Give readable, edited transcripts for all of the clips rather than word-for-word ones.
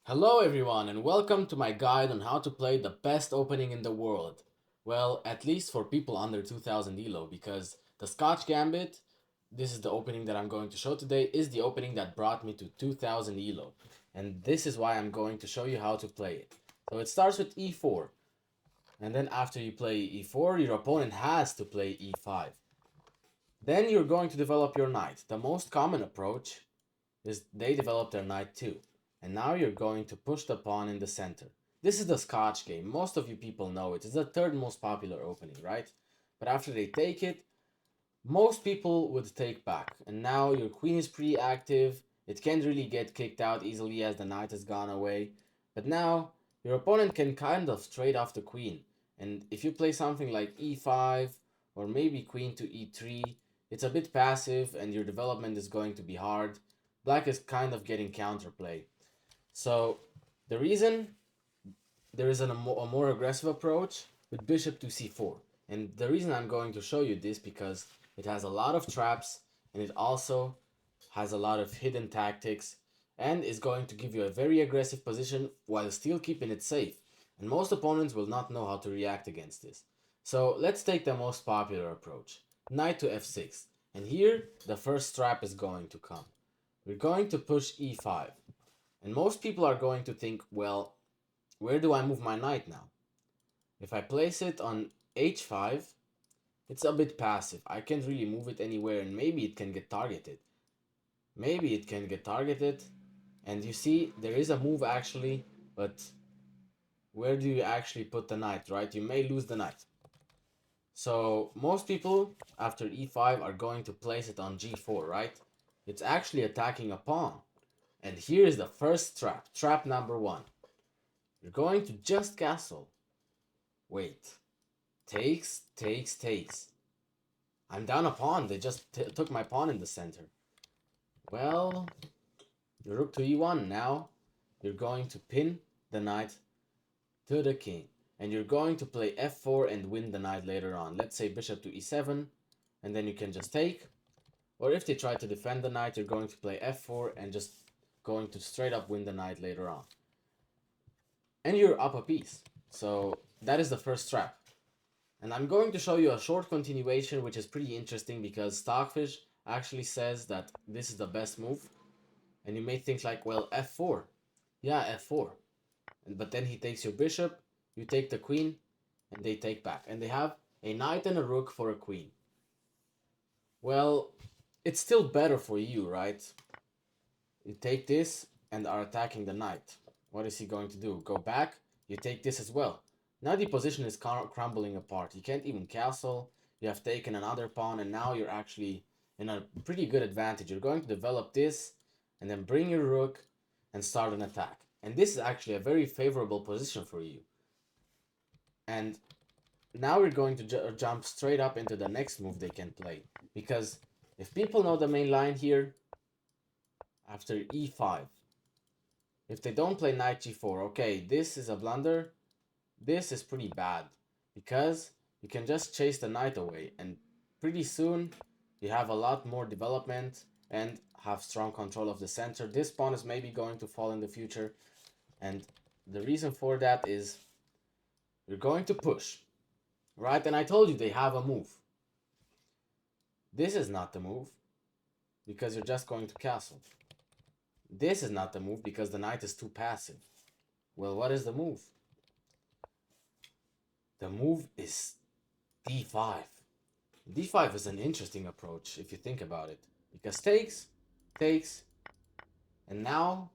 Hello everyone and welcome to my guide on how to play the best opening in the world. Well, at least for people under 2000 elo because the Scotch Gambit, this is the opening that I'm going to show today, is the opening that brought me to 2000 elo. And this is why I'm going to show you how to play it. So it starts with e4, and then after you play e4, your opponent has to play e5. Then you're going to develop your knight. The most common approach is they develop their knight too. And now you're going to push the pawn in the center. This is the Scotch game. Most of you people know it. It's the third most popular opening, right? But after they take it, most people would take back. And now your queen is pretty active. It can't really get kicked out easily as the knight has gone away. But now your opponent can kind of trade off the queen. And if you play something like e5 or maybe queen to e3, it's a bit passive and your development is going to be hard. Black is kind of getting counterplay. So the reason there is a more aggressive approach with bishop to c4. And the reason I'm going to show you this because it has a lot of traps and it also has a lot of hidden tactics and is going to give you a very aggressive position while still keeping it safe. And most opponents will not know how to react against this. So let's take the most popular approach, knight to f6. And here the first trap is going to come. We're going to push e5. And most people are going to think, well, where do I move my knight now? If I place it on h5, it's a bit passive. I can't really move it anywhere and maybe it can get targeted. Maybe it can get targeted. And you see, there is a move actually, but where do you actually put the knight, right? You may lose the knight. So most people after e5 are going to place it on g4, right? It's actually attacking a pawn. And here is the first trap, trap number one. You're going to just castle. Wait. Takes, takes, takes. I'm down a pawn. They just took my pawn in the center. Well, your rook to e1. Now you're going to pin the knight to the king. And you're going to play f4 and win the knight later on. Let's say bishop to e7. And then you can just take. Or if they try to defend the knight, you're going to play f4 and just going to straight up win the knight later on. And you're up a piece. So that is the first trap. And I'm going to show you a short continuation which is pretty interesting because Stockfish actually says that this is the best move. And you may think like, well, f4. Yeah, f4. But then he takes your bishop, you take the queen, and they take back. And they have a knight and a rook for a queen. Well, it's still better for you, right? You take this and are attacking the knight. What is he going to do? Go back? You take this as well. Now the position is crumbling apart. You can't even castle. You have taken another pawn and now you're actually in a pretty good advantage. You're going to develop this and then bring your rook and start an attack. And this is actually a very favorable position for you. And now we're going to jump straight up into the next move they can play. Because if people know the main line here, after e5, if they don't play knight g4, okay, this is a blunder. This is pretty bad because you can just chase the knight away and pretty soon you have a lot more development and have strong control of the center. This pawn is maybe going to fall in the future, and the reason for that is you're going to push, right? And I told you they have a move. This is not the move because you're just going to castle. This is not the move because the knight is too passive. Well, what is the move? The move is d5. d5 is an interesting approach if you think about it. Because takes, takes, and now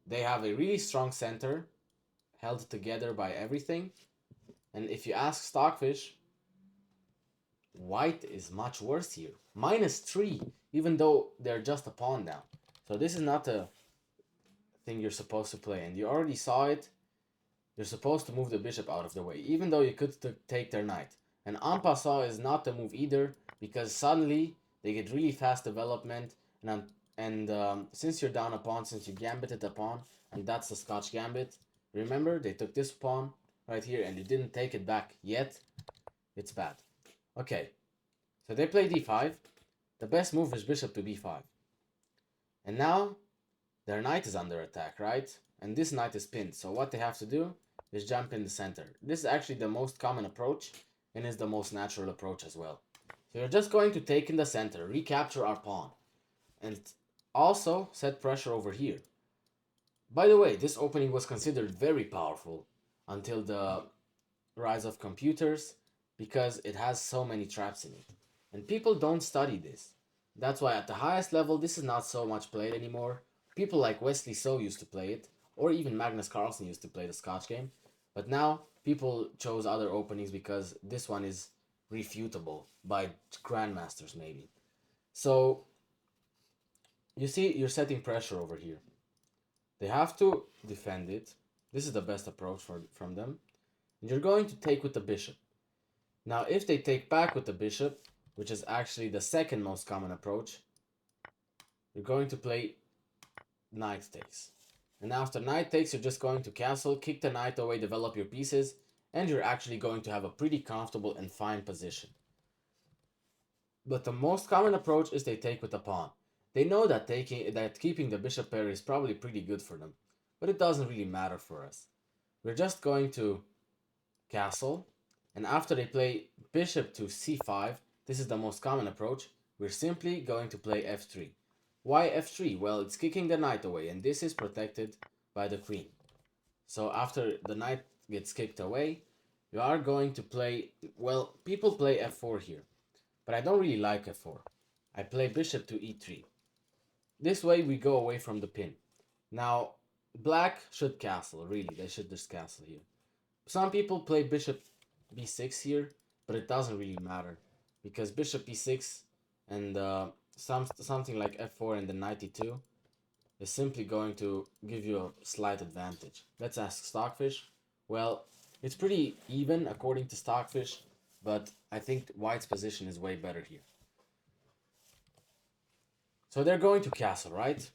they have a really strong center held together by everything. And if you ask Stockfish, white is much worse here. -3, even though they're just a pawn now. So this is not a thing you're supposed to play. And you already saw it. You're supposed to move the bishop out of the way, even though you could take their knight. And en passant is not the move either, because suddenly they get really fast development. And since you're down a pawn, since you gambited a pawn, and that's the Scotch Gambit, remember they took this pawn right here and you didn't take it back yet. It's bad. Okay, so they play d5. The best move is bishop to b5. And now their knight is under attack, right? and this knight is pinned. So what they have to do is jump in the center. This is actually the most common approach and is the most natural approach as well. So you're just going to take in the center, recapture our pawn, and also set pressure over here. By the way, this opening was considered very powerful until the rise of computers because it has so many traps in it. And people don't study this. That's why at the highest level, this is not so much played anymore. People like Wesley So used to play it, or even Magnus Carlsen used to play the Scotch game. But now people chose other openings because this one is refutable by grandmasters maybe. So you see, you're setting pressure over here. They have to defend it. This is the best approach from them. And you're going to take with the bishop. Now, if they take back with the bishop, which is actually the second most common approach, you're going to play knight takes. And after knight takes, you're just going to castle, kick the knight away, develop your pieces, and you're actually going to have a pretty comfortable and fine position. But the most common approach is they take with the pawn. They know that keeping the bishop pair is probably pretty good for them, but it doesn't really matter for us. We're just going to castle, and after they play bishop to c5, this is the most common approach, we're simply going to play f3. Why f3? Well, it's kicking the knight away, and this is protected by the queen. So after the knight gets kicked away, you are going to play, well, people play f4 here, but I don't really like f4. I play bishop to e3. This way we go away from the pin. Now, black should castle, really, they should just castle here. Some people play bishop b6 here, but it doesn't really matter because bishop b6 and something like f4 and the knight e2 is simply going to give you a slight advantage. Let's ask Stockfish. Well, it's pretty even according to Stockfish, but I think White's position is way better here. So they're going to castle, right?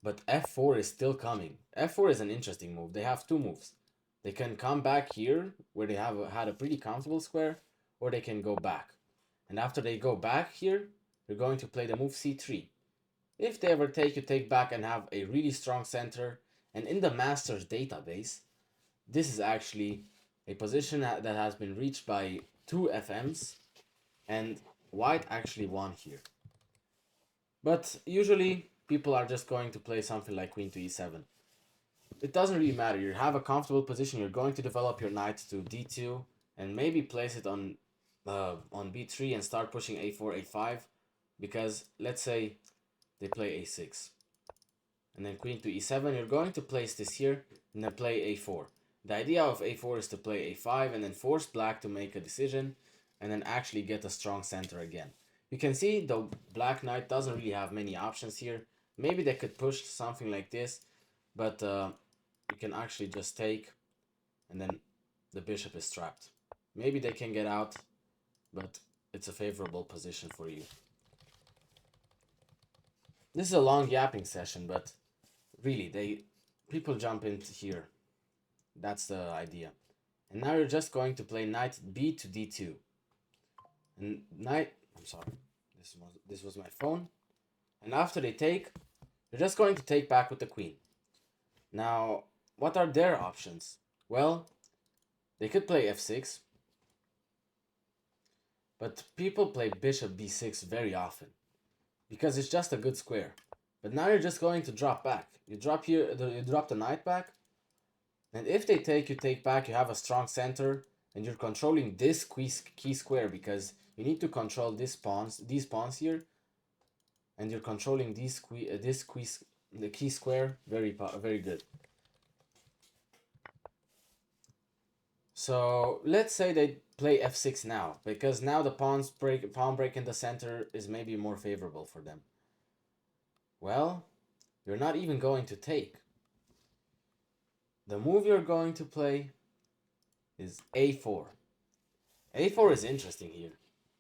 But f4 is still coming. f4 is an interesting move. They have two moves. They can come back here, where they have had a pretty comfortable square, or they can go back. And after they go back here, they're going to play the move c3. If they ever take, you take back and have a really strong center. And in the Masters database, this is actually a position that has been reached by 2 FMs, and White actually won here. But usually, people are just going to play something like queen to e7. It doesn't really matter. You have a comfortable position. You're going to develop your knight to d2 and maybe place it on b3 and start pushing a4, a5. Because let's say they play a6 and then queen to e7. You're going to place this here and then play a4. The idea of a4 is to play a5 and then force black to make a decision and then actually get a strong center again. You can see the black knight doesn't really have many options here. Maybe they could push something like this, but you can actually just take and then the bishop is trapped. Maybe they can get out, but it's a favorable position for you. This is a long yapping session, but really, people jump into here. That's the idea. And now you're just going to play knight b to d2. And I'm sorry, this was my phone. And after they take, you're just going to take back with the queen. Now, what are their options? Well, they could play f6, but people play bishop b6 very often because it's just a good square. But now you're just going to drop back. You drop here, you drop the knight back, and if they take, you take back. You have a strong center, and you're controlling this key square because you need to control these pawns here, and you're controlling the key square very good. So let's say they play f6 now, because now the pawn break in the center is maybe more favorable for them. Well, you're not even going to take. The move you're going to play is a4. a4 is interesting here,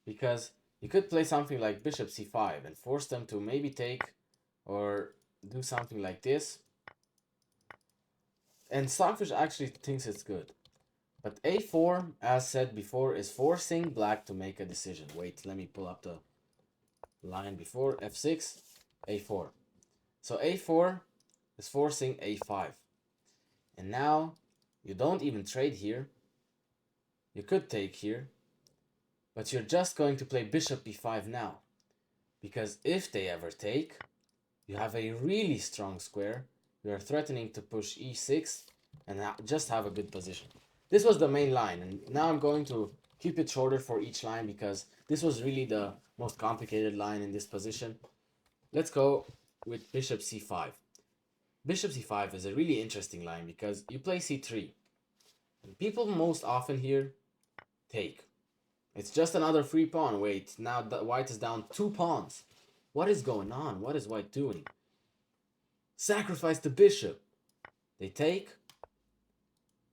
because you could play something like bishop c5 and force them to maybe take or do something like this. And Stockfish actually thinks it's good. But a4, as said before, is forcing black to make a decision. Wait, let me pull up the line before. f6, a4. So a4 is forcing a5. And now you don't even trade here. You could take here, but you're just going to play bishop b5 now. Because if they ever take, you have a really strong square. You are threatening to push e6 and just have a good position. This was the main line, and now I'm going to keep it shorter for each line because this was really the most complicated line in this position. Let's go with bishop c5. Bishop c5 is a really interesting line because you play c3. And people most often here take. It's just another free pawn. Wait, now the white is down 2 pawns. What is going on? What is white doing? Sacrifice the bishop. They take.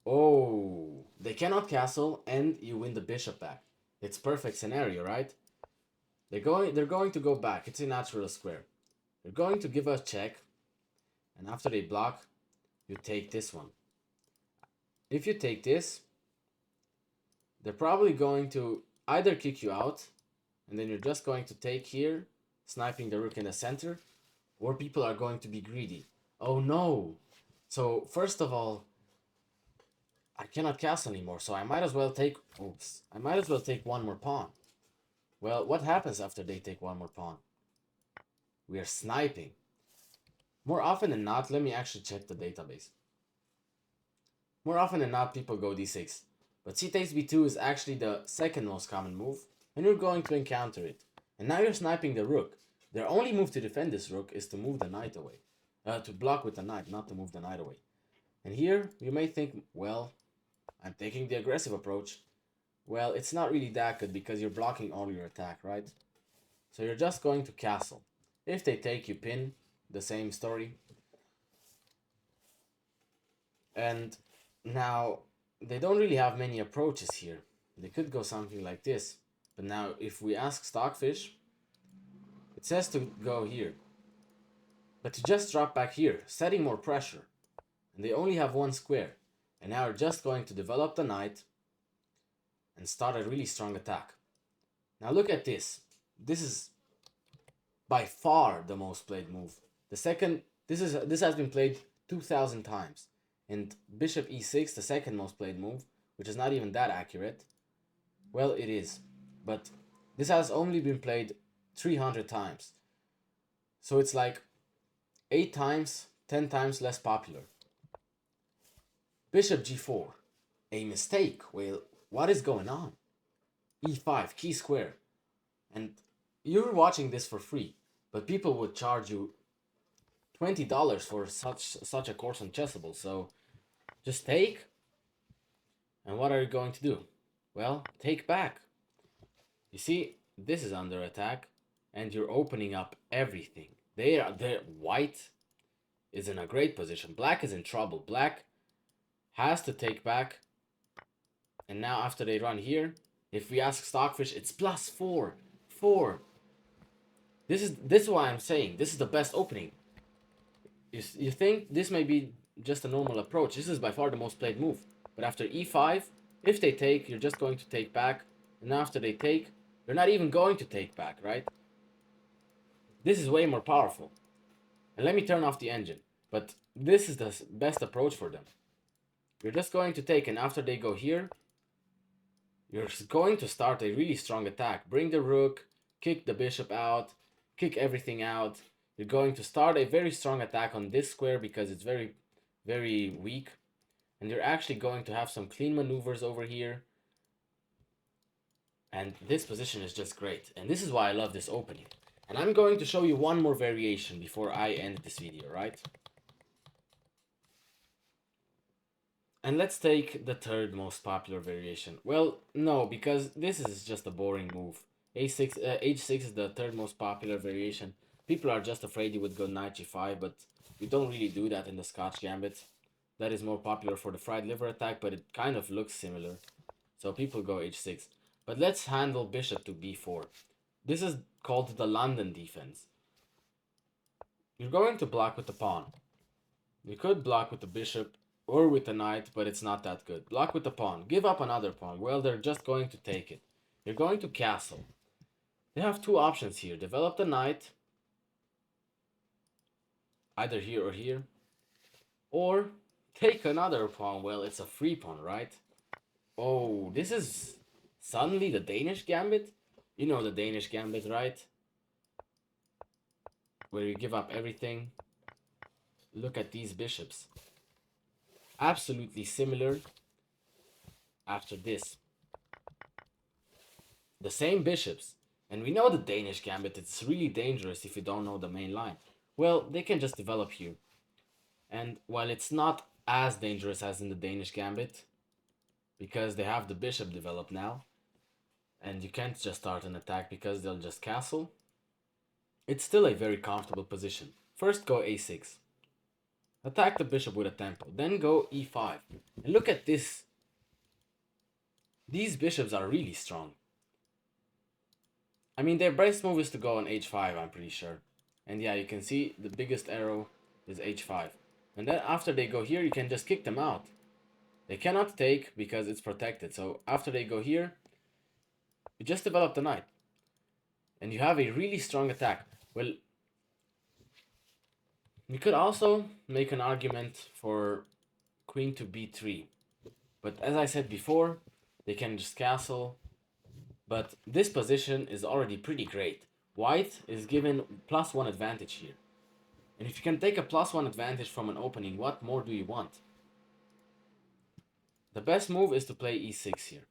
Oh, they cannot castle and you win the bishop back. It's perfect scenario, right? They're going to go back. It's a natural square. They're going to give a check, and after they block, you take this one. If you take this, they're probably going to either kick you out, and then you're just going to take here, sniping the rook in the center, or people are going to be greedy. Oh no! So first of all, I cannot castle anymore, so I might as well take... Oops. I might as well take one more pawn. Well, what happens after they take one more pawn? We are sniping. More often than not, let me actually check the database. More often than not, people go d6. But c takes b2 is actually the second most common move, and you're going to encounter it. And now you're sniping the rook. Their only move to defend this rook is to move the knight away. To block with the knight, not to move the knight away. And here, you may think, well, I'm taking the aggressive approach. Well, it's not really that good because you're blocking all your attack, right? So you're just going to castle. If they take, you pin. The same story. And now, they don't really have many approaches here. They could go something like this. But now, if we ask Stockfish, it says to go here. But to just drop back here, setting more pressure. And they only have one square. And now we're just going to develop the knight and start a really strong attack. Now look at this. This is by far the most played move. The second, this has been played 2,000 times. And bishop e6, the second most played move, which is not even that accurate. Well, it is. But this has only been played 300 times. So it's like 8 times, 10 times less popular. Bishop g4. A mistake. Well, what is going on? e5, key square. And you're watching this for free, but people would charge you $20 for such a course on Chessable. So just take. And what are you going to do? Well, take back. You see, this is under attack, and you're opening up everything. White is in a great position. Black is in trouble. Black has to take back. And now after they run here, if we ask Stockfish, it's +4. 4. This is why I'm saying this is the best opening. You think this may be just a normal approach. This is by far the most played move. But after e5, if they take, you're just going to take back. And after they take, you're not even going to take back, right? This is way more powerful. And let me turn off the engine. But this is the best approach for them. You're just going to take, and after they go here, you're going to start a really strong attack. Bring the rook, kick the bishop out, kick everything out. You're going to start a very strong attack on this square because it's very, very weak. And you're actually going to have some clean maneuvers over here. And this position is just great. And this is why I love this opening. And I'm going to show you one more variation before I end this video, right? And let's take the third most popular variation. Well, no, because this is just a boring move. H6 is the third most popular variation. People are just afraid you would go knight g5, but we don't really do that in the Scotch Gambit. That is more popular for the fried liver attack, but it kind of looks similar. So people go h6. But let's handle bishop to b4. This is called the London defense. You're going to block with the pawn. You could block with the bishop or with the knight, but it's not that good. Block with the pawn. Give up another pawn. Well, they're just going to take it. You're going to castle. They have two options here. Develop the knight, either here or here, or take another pawn. Well, it's a free pawn, right? Oh, this is suddenly the Danish Gambit? You know the Danish Gambit, right? Where you give up everything. Look at these bishops. Absolutely similar after this. The same bishops. And we know the Danish Gambit, it's really dangerous if you don't know the main line. Well, they can just develop here. And while it's not as dangerous as in the Danish Gambit, because they have the bishop developed now, and you can't just start an attack because they'll just castle, it's still a very comfortable position. First go a6. Attack the bishop with a tempo. Then go e5. And look at this. These bishops are really strong. I mean, their best move is to go on h5, I'm pretty sure. And yeah, you can see the biggest arrow is h5. And then after they go here, you can just kick them out. They cannot take because it's protected. So after they go here, you just develop the knight. And you have a really strong attack. Well, you could also make an argument for queen to b3. But as I said before, they can just castle. But this position is already pretty great. White is given +1 advantage here. And if you can take a +1 advantage from an opening, what more do you want? The best move is to play e6 here.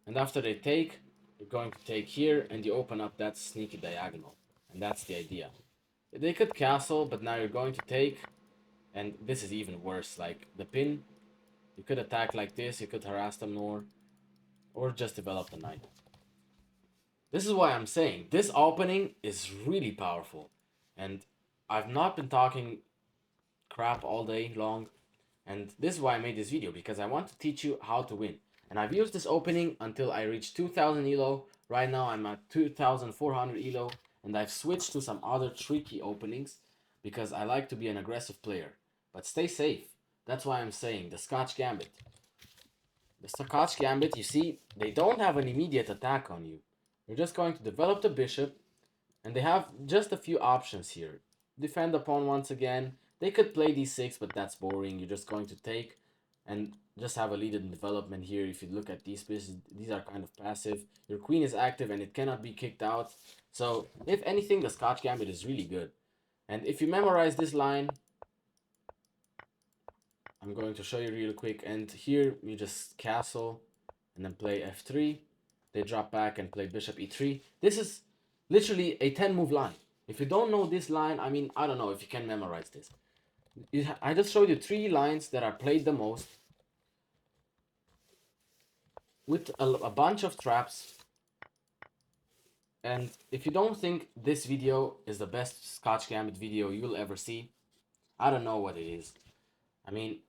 And after they take, you're going to take here and you open up that sneaky diagonal. And that's the idea. They could castle, but now you're going to take. And this is even worse, like the pin. You could attack like this, you could harass them more. Or just develop the knight. This is why I'm saying this opening is really powerful. And I've not been talking crap all day long. And this is why I made this video, because I want to teach you how to win. And I've used this opening until I reached 2000 elo. Right now I'm at 2400 elo. And I've switched to some other tricky openings because I like to be an aggressive player. But stay safe. That's why I'm saying the Scotch Gambit. The Scotch Gambit, you see, they don't have an immediate attack on you. You're just going to develop the bishop. And they have just a few options here. Defend the pawn once again. They could play d6, but that's boring. You're just going to take and just have a lead in development here. If you look at these pieces, these are kind of passive. Your queen is active and it cannot be kicked out. So, if anything, the Scotch Gambit is really good. And if you memorize this line, I'm going to show you real quick. And here, you just castle and then play f3. They drop back and play bishop e3. This is literally a 10-move line. If you don't know this line, I mean, I don't know if you can memorize this. I just showed you 3 lines that are played the most with a bunch of traps. And if you don't think this video is the best Scotch Gambit video you'll ever see, I don't know what it is. I mean,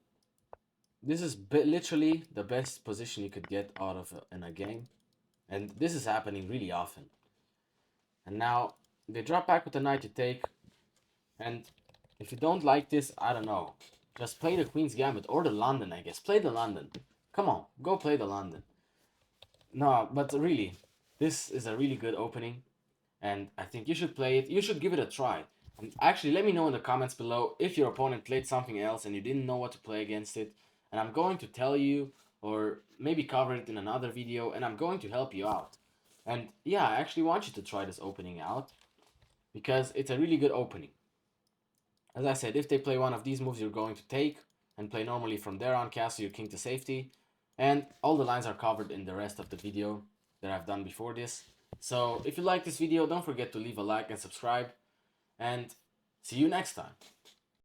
this is literally the best position you could get out of in a game. And this is happening really often. And now they drop back with the knight to take. And if you don't like this, I don't know. Just play the Queen's Gambit or the London, I guess. Play the London. Come on, go play the London. No, but really, this is a really good opening. And I think you should play it. You should give it a try. And actually, let me know in the comments below if your opponent played something else and you didn't know what to play against it. And I'm going to tell you, or maybe cover it in another video, and I'm going to help you out. And yeah, I actually want you to try this opening out, because it's a really good opening. As I said, if they play one of these moves, you're going to take and play normally from there on, castle your king to safety. And all the lines are covered in the rest of the video that I've done before this. So if you like this video, don't forget to leave a like and subscribe. And see you next time.